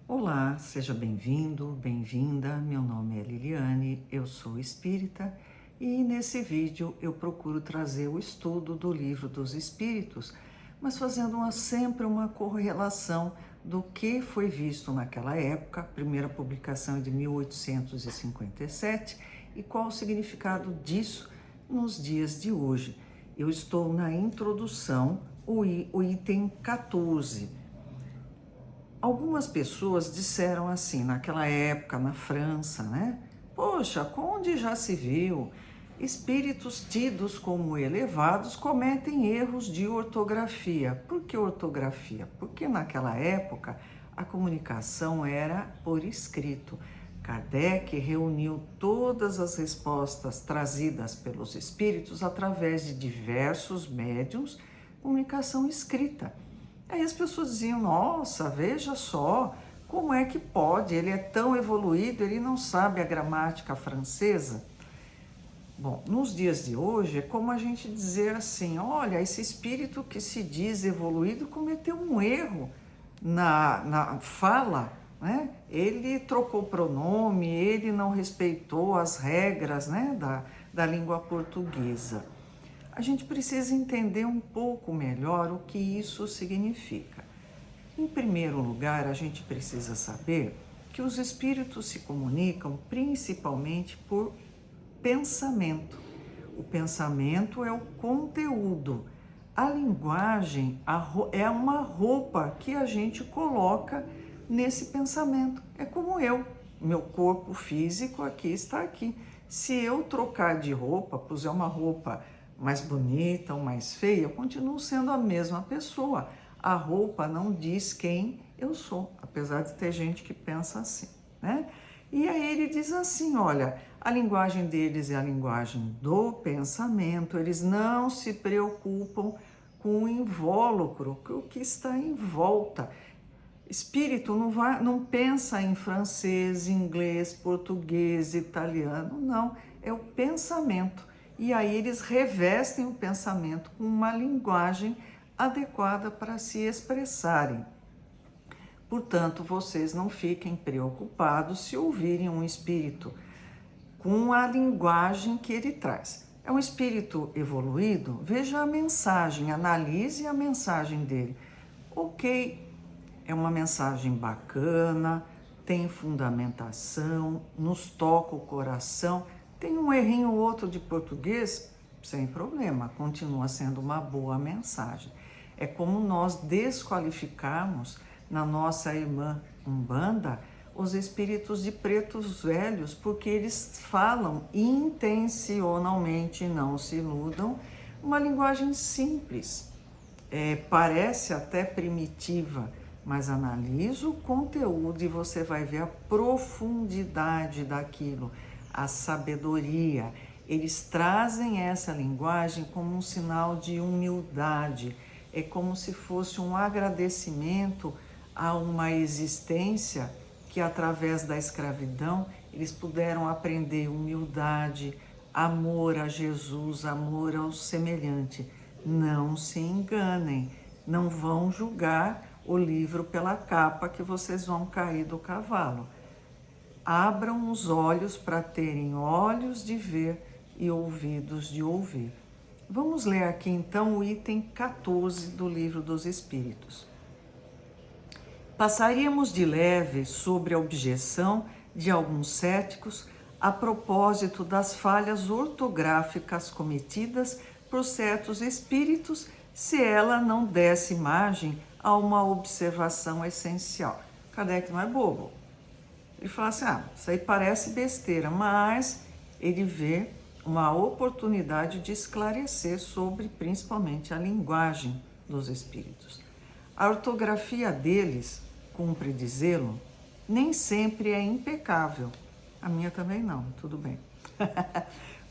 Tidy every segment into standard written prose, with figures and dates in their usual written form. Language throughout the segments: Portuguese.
Olá, seja bem-vindo, bem-vinda. Meu nome é Liliane, eu sou espírita e nesse vídeo eu procuro trazer o estudo do Livro dos Espíritos, mas fazendo sempre uma correlação do que foi visto naquela época. A primeira publicação é de 1857 e qual o significado disso nos dias de hoje. Eu estou na introdução, o item 14. Algumas pessoas disseram assim, naquela época, na França, né? Poxa, onde já se viu? Espíritos tidos como elevados cometem erros de ortografia. Por que ortografia? Porque naquela época a comunicação era por escrito. Kardec reuniu todas as respostas trazidas pelos espíritos através de diversos médiuns, comunicação escrita. Aí as pessoas diziam, nossa, veja só, como é que pode? Ele é tão evoluído, ele não sabe a gramática francesa? Bom, nos dias de hoje é como a gente dizer assim, olha, esse espírito que se diz evoluído cometeu um erro na fala, né? Ele trocou pronome, ele não respeitou as regras, né, da língua portuguesa. A gente precisa entender um pouco melhor o que isso significa. Em primeiro lugar, a gente precisa saber que os espíritos se comunicam principalmente por pensamento. O pensamento é o conteúdo. A linguagem é uma roupa que a gente coloca nesse pensamento. É como eu, meu corpo físico aqui está aqui. Se eu trocar de roupa, puser uma roupa mais bonita ou mais feia, eu continuo sendo a mesma pessoa. A roupa não diz quem eu sou, apesar de ter gente que pensa assim, né? E aí ele diz assim, olha, a linguagem deles é a linguagem do pensamento, eles não se preocupam com o invólucro, o que está em volta. Espírito não pensa em francês, inglês, português, italiano, não, é o pensamento. E aí eles revestem o pensamento com uma linguagem adequada para se expressarem. Portanto, vocês não fiquem preocupados se ouvirem um espírito com a linguagem que ele traz. É um espírito evoluído? Veja a mensagem, analise a mensagem dele. Ok, é uma mensagem bacana, tem fundamentação, nos toca o coração. Tem um errinho ou outro de português? Sem problema, continua sendo uma boa mensagem. É como nós desqualificarmos na nossa irmã Umbanda os espíritos de pretos velhos, porque eles falam intencionalmente, não se iludam, uma linguagem simples. Parece até primitiva, mas analisa o conteúdo e você vai ver a profundidade daquilo, a sabedoria. Eles trazem essa linguagem como um sinal de humildade, é como se fosse um agradecimento a uma existência que através da escravidão eles puderam aprender humildade, amor a Jesus, amor ao semelhante. Não se enganem, não vão julgar o livro pela capa que vocês vão cair do cavalo. Abram os olhos para terem olhos de ver e ouvidos de ouvir. Vamos ler aqui então o item 14 do Livro dos Espíritos. Passaríamos de leve sobre a objeção de alguns céticos a propósito das falhas ortográficas cometidas por certos espíritos se ela não desse margem a uma observação essencial. Kardec não é bobo. Ele fala assim, isso aí parece besteira, mas ele vê uma oportunidade de esclarecer sobre, principalmente, a linguagem dos espíritos. A ortografia deles, cumpre dizê-lo, nem sempre é impecável. A minha também não, tudo bem.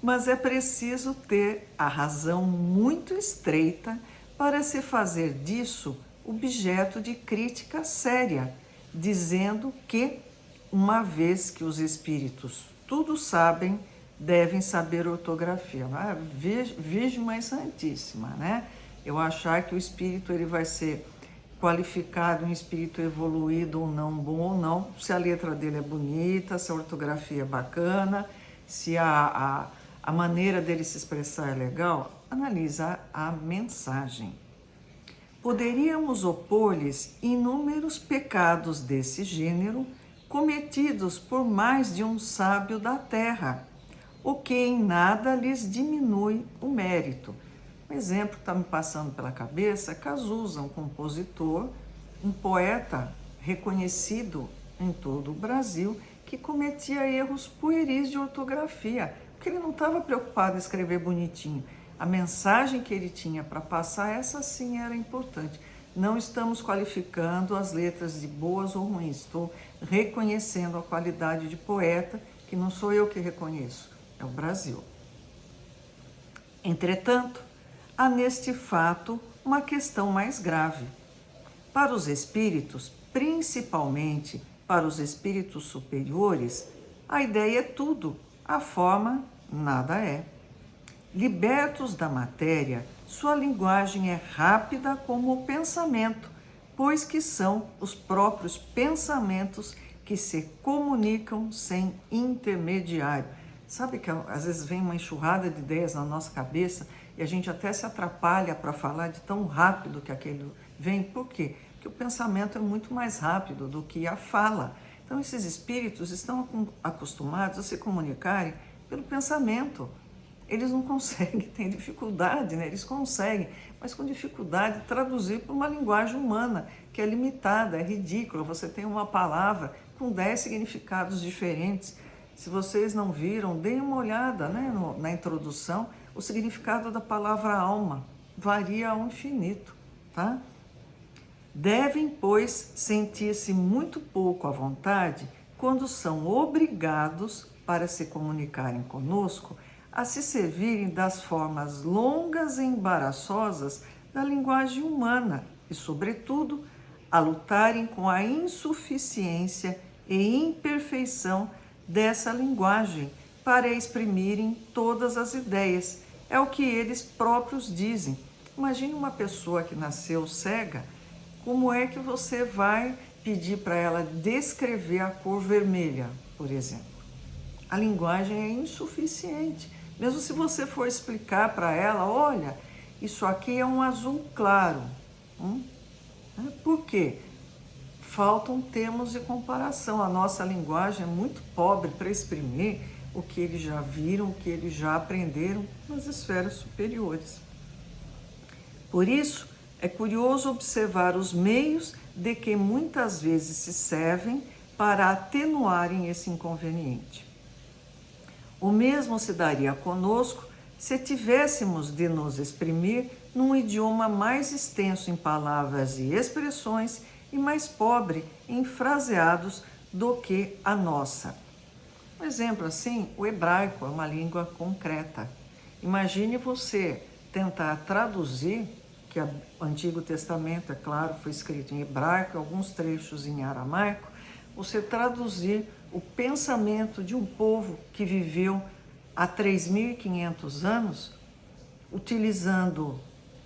Mas é preciso ter a razão muito estreita para se fazer disso objeto de crítica séria, dizendo que, uma vez que os espíritos tudo sabem, devem saber ortografia. Virgem Mãe Santíssima, né? Eu achar que o espírito ele vai ser qualificar um espírito evoluído ou não, bom ou não, se a letra dele é bonita, se a ortografia é bacana, se a maneira dele se expressar é legal. Analisa a mensagem. Poderíamos opor-lhes inúmeros pecados desse gênero cometidos por mais de um sábio da terra, o que em nada lhes diminui o mérito. Um exemplo que está me passando pela cabeça é Cazuza, um compositor, um poeta reconhecido em todo o Brasil, que cometia erros pueris de ortografia, porque ele não estava preocupado em escrever bonitinho. A mensagem que ele tinha para passar, essa sim era importante. Não estamos qualificando as letras de boas ou ruins, estou reconhecendo a qualidade de poeta, que não sou eu que reconheço, é o Brasil. Entretanto, há neste fato uma questão mais grave. Para os espíritos, principalmente para os espíritos superiores, a ideia é tudo, a forma nada é. Libertos da matéria, sua linguagem é rápida como o pensamento, pois que são os próprios pensamentos que se comunicam sem intermediário. Sabe que às vezes vem uma enxurrada de ideias na nossa cabeça e a gente até se atrapalha para falar de tão rápido que aquele vem. Por quê? Porque o pensamento é muito mais rápido do que a fala. Então esses espíritos estão acostumados a se comunicarem pelo pensamento. Eles não conseguem, têm dificuldade, né? Eles conseguem, mas com dificuldade traduzir para uma linguagem humana, que é limitada, é ridícula. Você tem uma palavra com 10 significados diferentes. Se vocês não viram, deem uma olhada, né, na introdução. O significado da palavra alma varia ao infinito, tá? Devem, pois, sentir-se muito pouco à vontade quando são obrigados, para se comunicarem conosco, a se servirem das formas longas e embaraçosas da linguagem humana e, sobretudo, a lutarem com a insuficiência e imperfeição dessa linguagem para exprimirem todas as ideias. É o que eles próprios dizem. Imagine uma pessoa que nasceu cega, como é que você vai pedir para ela descrever a cor vermelha, por exemplo? A linguagem é insuficiente. Mesmo se você for explicar para ela, olha, isso aqui é um azul claro. Por quê? Faltam termos de comparação. A nossa linguagem é muito pobre para exprimir o que eles já viram, o que eles já aprenderam nas esferas superiores. Por isso, é curioso observar os meios de que muitas vezes se servem para atenuarem esse inconveniente. O mesmo se daria conosco se tivéssemos de nos exprimir num idioma mais extenso em palavras e expressões e mais pobre em fraseados do que a nossa. Um exemplo assim, o hebraico é uma língua concreta. Imagine você tentar traduzir, que o Antigo Testamento, é claro, foi escrito em hebraico, alguns trechos em aramaico, você traduzir o pensamento de um povo que viveu há 3.500 anos, utilizando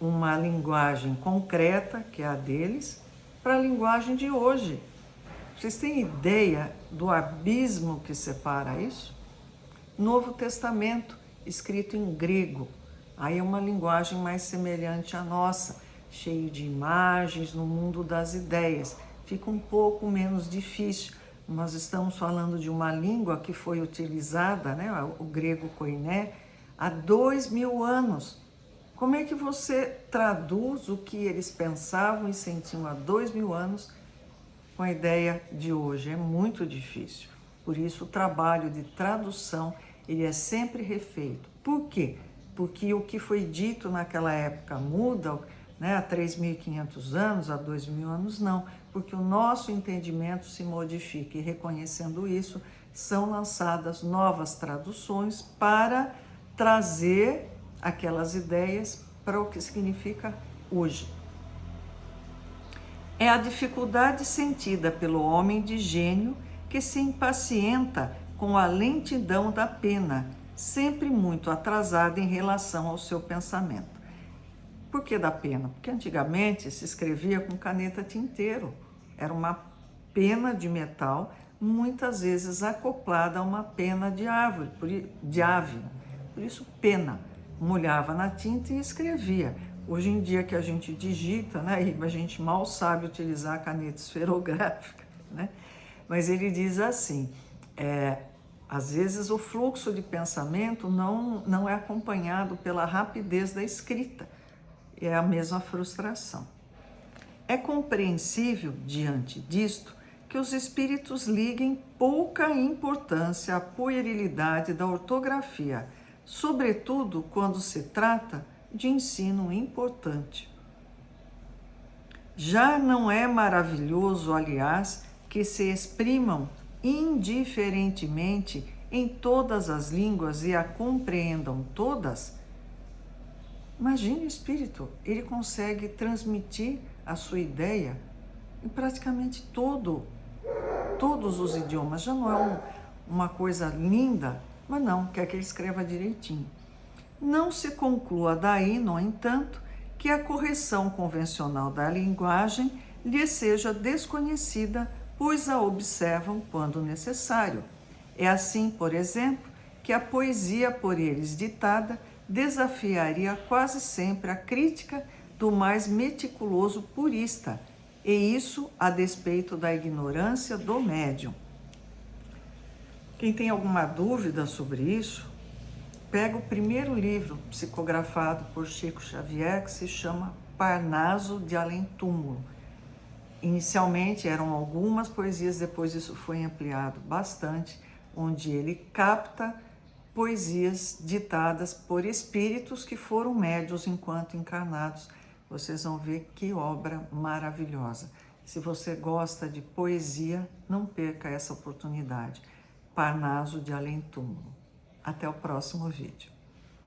uma linguagem concreta, que é a deles, para a linguagem de hoje. Vocês têm ideia do abismo que separa isso? Novo Testamento, escrito em grego, aí é uma linguagem mais semelhante à nossa, cheio de imagens, no mundo das ideias. Fica um pouco menos difícil. Nós estamos falando de uma língua que foi utilizada, né, o grego koiné, há 2.000 anos. Como é que você traduz o que eles pensavam e sentiam há 2.000 anos com a ideia de hoje? É muito difícil. Por isso, o trabalho de tradução ele é sempre refeito. Por quê? Porque o que foi dito naquela época muda, né, há 3.500 anos, há 2.000 anos, não. Porque o nosso entendimento se modifica e, reconhecendo isso, são lançadas novas traduções para trazer aquelas ideias para o que significa hoje. É a dificuldade sentida pelo homem de gênio que se impacienta com a lentidão da pena, sempre muito atrasada em relação ao seu pensamento. Por que da pena? Porque antigamente se escrevia com caneta tinteiro. Era uma pena de metal, muitas vezes acoplada a uma pena de árvore, de ave. Por isso, pena. Molhava na tinta e escrevia. Hoje em dia que a gente digita, né, a gente mal sabe utilizar a caneta esferográfica, né? Mas ele diz assim, às vezes o fluxo de pensamento não é acompanhado pela rapidez da escrita. É a mesma frustração. É compreensível, diante disto, que os espíritos liguem pouca importância à puerilidade da ortografia, sobretudo quando se trata de ensino importante. Já não é maravilhoso, aliás, que se exprimam indiferentemente em todas as línguas e a compreendam todas? Imagine o espírito, ele consegue transmitir a sua ideia em praticamente todos os idiomas. Já não é uma coisa linda, mas não, quer que ele escreva direitinho. Não se conclua daí, no entanto, que a correção convencional da linguagem lhe seja desconhecida, pois a observam quando necessário. É assim, por exemplo, que a poesia por eles ditada desafiaria quase sempre a crítica do mais meticuloso purista, e isso a despeito da ignorância do médium. Quem tem alguma dúvida sobre isso, pega o primeiro livro psicografado por Chico Xavier, que se chama Parnaso de Além-Túmulo. Inicialmente eram algumas poesias, depois isso foi ampliado bastante, onde ele capta poesias ditadas por espíritos que foram médiuns enquanto encarnados. Vocês vão ver que obra maravilhosa. Se você gosta de poesia, não perca essa oportunidade. Parnaso de Além-Túmulo. Até o próximo vídeo.